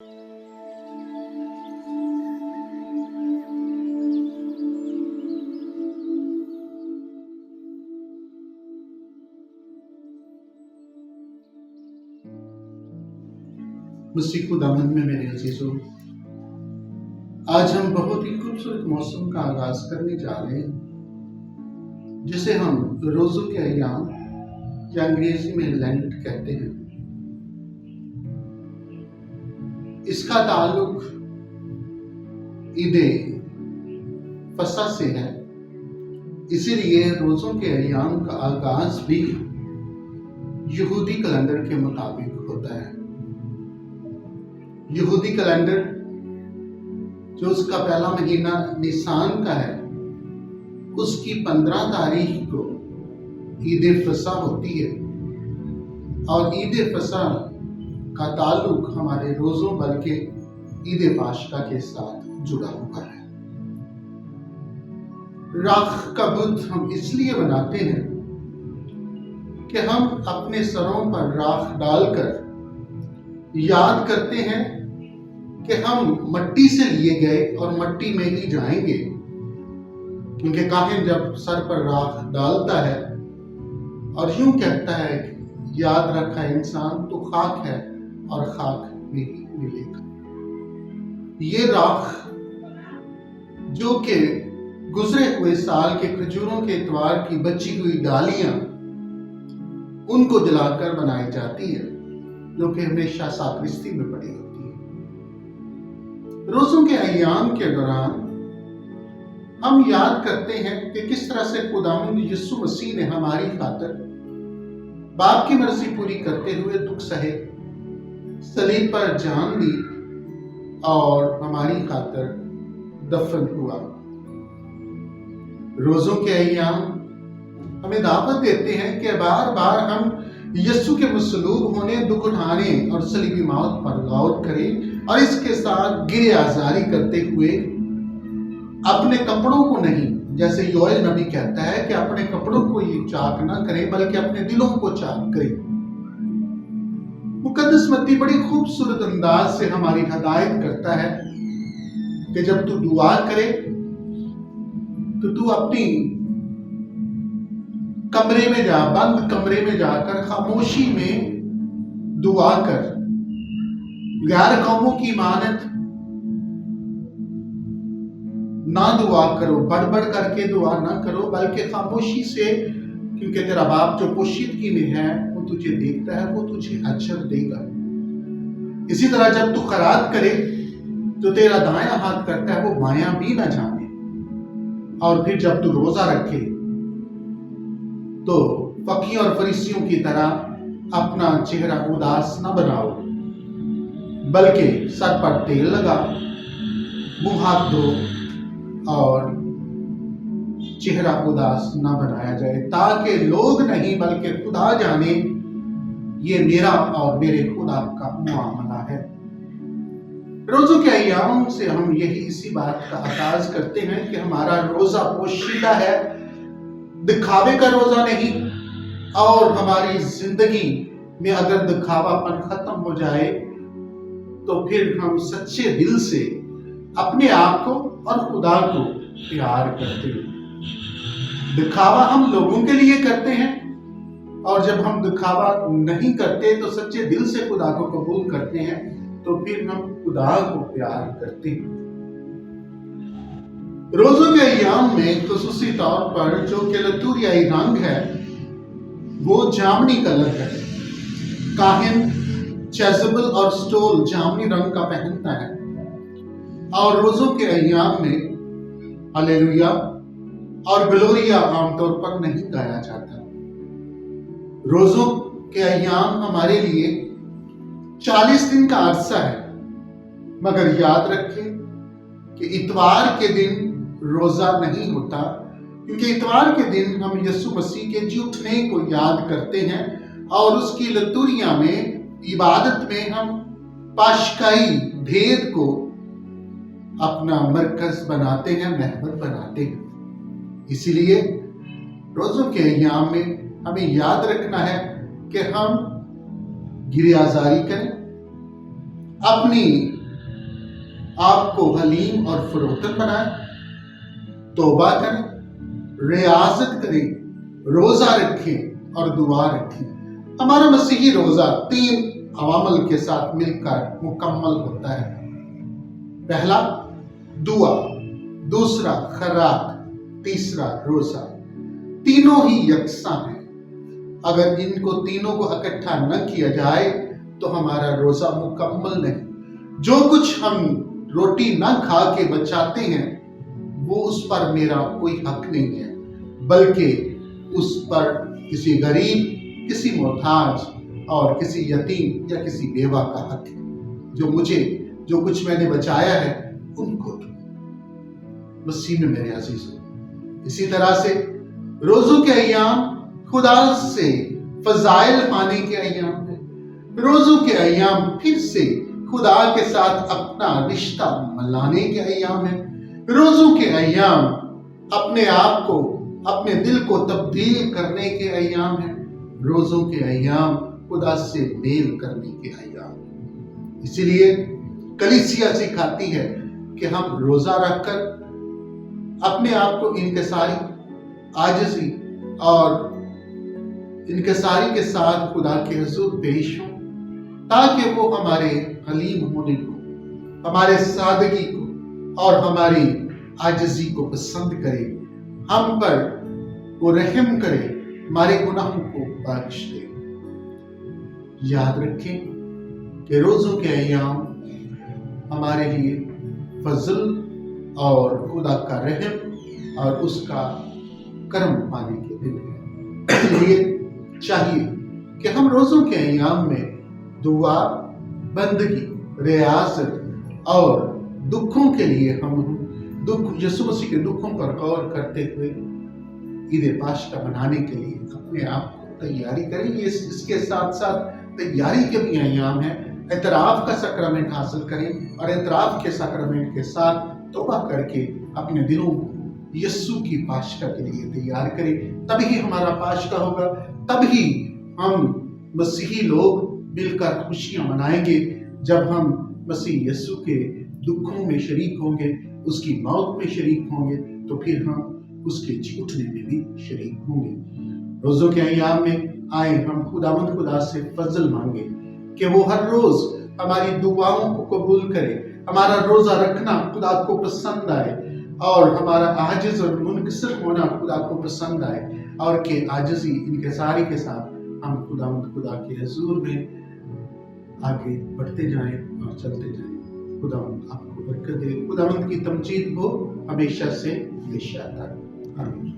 मसीह खुदावंद में मेरे अजीजों, आज हम बहुत ही खूबसूरत मौसम का आगाज करने जा रहे हैं, जिसे हम रोजों के अय्याम या अंग्रेजी में लेंट कहते हैं। इसका ताल्लुक ईदे फसह से है, इसीलिए रोजों के अय्याम का आगाज भी यहूदी कैलेंडर के मुताबिक होता है। यहूदी कैलेंडर जो उसका पहला महीना निसान का है, उसकी 15 तारीख को ईद फसह होती है और ईद फसह का ताल्लुक हमारे रोजों बल्कि ईद पाशका के साथ जुड़ा हुआ है। राख का बुत हम इसलिए बनाते हैं कि हम अपने सरों पर राख डालकर याद करते हैं कि हम मट्टी से लिए गए और मट्टी में ही जाएंगे, क्योंकि काहिन जब सर पर राख डालता है और यूं कहता है कि याद रखा इंसान तो खाक है और खाक में ही मिलेगा। ये राख जो कि गुजरे हुए साल के खजूरों के इतवार की बची हुई डालियां, उनको जलाकर बनाई जाती है, जो कि हमेशा साक्रिस्ती में पड़ी होती है। रोजों के अय्याम के दौरान हम याद करते हैं कि किस तरह से खुदावंद यीशु मसीह ने हमारी खातिर बाप की मर्जी पूरी करते हुए दुख सहे, सलीब पर जान दी और हमारी खातिर दफन हुआ। रोजों के अय्याम हमें दावत देते हैं कि बार बार हम यीशु के मसलूब होने, दुख उठाने और सलीबी मौत पर गौर करें और इसके साथ गिरे आजारी करते हुए अपने कपड़ों को नहीं, जैसे योएल नबी कहता है कि अपने कपड़ों को ये चाक ना करें बल्कि अपने दिलों को चाक करें। मुकद्दस मत्ती बड़ी खूबसूरत अंदाज से हमारी हदायत करता है कि जब तू दुआ करे तो तू अपनी कमरे में जा, बंद कमरे में जाकर खामोशी में दुआ कर। गैर कौमों की मानत ना दुआ करो, बड़बड़ करके दुआ ना करो, बल्कि खामोशी से, क्योंकि तेरा बाप जो पोशीदगी में है वो तुझे देखता है, वो तुझे अजर देगा। इसी तरह जब तू खैरात करे तो तेरा दायां हाथ करता है वो बायां भी ना जाने। और फिर जब तू रोजा रखे तो फकी और फरीसियों की तरह अपना चेहरा उदास न बनाओ, बल्कि सर पर तेल लगा, मुंह हाथ धो और चेहरा उदास न बनाया जाए, ताकि लोग नहीं बल्कि खुदा जाने ये मेरा और मेरे खुदा का मामला है। रोजों के अय्याम से हम यही इसी बात का आगाज करते हैं कि हमारा रोजा पोशीदा है, दिखावे का रोजा नहीं। और हमारी जिंदगी में अगर दिखावापन खत्म हो जाए तो फिर हम सच्चे दिल से अपने आप को और खुदा को प्यार करते हैं। दिखावा हम लोगों के लिए करते हैं, और जब हम दिखावा नहीं करते तो सच्चे दिल से खुदा को कबूल करते हैं, तो फिर हम खुदा को प्यार करते हैं। रोजों के अय्याम में खुसूसी तौर पर जो कि लतूरियाई रंग है वो जामनी कलर है। काहिन चेज़बल और स्टोल जामनी रंग का पहनता है, और रोजों के अय्याम में हालेलुया और ग्लोरिया आमतौर पर नहीं गाया जाता। रोजों के अय्याम हमारे लिए 40 दिन का अरसा है, मगर याद रखें कि इतवार के दिन रोजा नहीं होता, क्योंकि इतवार के दिन हम यीशु मसीह के जी उठने को याद करते हैं और उसकी लतूरिया में, इबादत में हम पाशकाई भेद को अपना मरकज बनाते हैं, महवर बनाते हैं। इसीलिए रोजों के अय्याम में हमें याद रखना है कि हम गिरियाजारी करें, अपनी आप को हलीम और फरोतन बनाए, तौबा करें, रियाजत करें, रोजा रखें और दुआ रखें। हमारा मसीही रोजा 3 अवामल के साथ मिलकर मुकम्मल होता है। पहला दुआ, दूसरा खैरात, तीसरा रोजा। तीनों ही यकसा हैं। अगर इनको तीनों को इकट्ठा न किया जाए तो हमारा रोजा मुकम्मल नहीं। जो कुछ हम रोटी न खा के बचाते हैं वो उस पर मेरा कोई हक नहीं है, बल्कि उस पर किसी गरीब, किसी मोहताज और किसी यतीम या किसी बेवा का हक है। जो कुछ मैंने बचाया है उनको मसीह में मेरे अजीजों। इसी तरह से रोजों के अय्याम खुदा से फजाइल पाने के अय्याम है। रोजों के अय्याम फिर से खुदा के साथ अपना रिश्ता मिलाने के अय्याम है। रोजों के अय्याम अपने आप को, अपने दिल को तब्दील करने के अय्याम है। रोजों के अय्याम खुदा से मेल करने के अय्याम है। इसीलिए कलीसिया सिखाती है कि हम रोजा रखकर अपने आप को इनकिसारी, आजिज़ी और इनकिसारी के साथ खुदा के हुजूर पेश हों, ताकि वो हमारे हलीम होने को, हमारे सादगी को और हमारी आजिज़ी को पसंद करे, हम पर वो रहम करे, हमारे गुनाहों को बख्श दे। याद रखें कि रोजों के अय्याम हमारे लिए फजल और खुदा का रहम और उसका करम पाने के दिन है। इसलिए चाहिए कि हम रोजों के अय्याम में दुआ, बंदगी, रियाजत और दुखों के लिए हम यीशु मसीह के दुखों पर गौर करते हुए ईद पाशका मनाने के लिए अपने आप को तैयारी करें। इसके साथ साथ तैयारी के भी अय्याम है। एतराफ का सक्रमेंट हासिल करें और एतराफ के सक्रमेंट के साथ तौबा करके अपने दिलों को यीशु की पाशका के लिए तैयार करें। तभी हमारा पाशका होगा, तभी हम मसीही लोग मिलकर खुशियां मनाएंगे। जब हम मसीह यीशु के दुखों में शरीक होंगे, उसकी मौत में शरीक होंगे, तो फिर हम उसके जी उठने में भी शरीक होंगे। रोजों के अय्याम में आए हम खुदा से फजल मांगे कि वो हर रोज हमारी दुआओं को कबूल करे, हमारा रोजा रखना खुदा को पसंद आए और हमारा आजिज़ और मुनकिसर होना खुदा को पसंद आए, और कि आजिज़ी इनकिसारी के साथ हम खुदा के हुजूर में आगे बढ़ते जाएं और चलते जाएं। खुदावंद आपको बरकत दे। खुदावंद की तमजीद हो हमेशा से हमेशा तक। आमीन।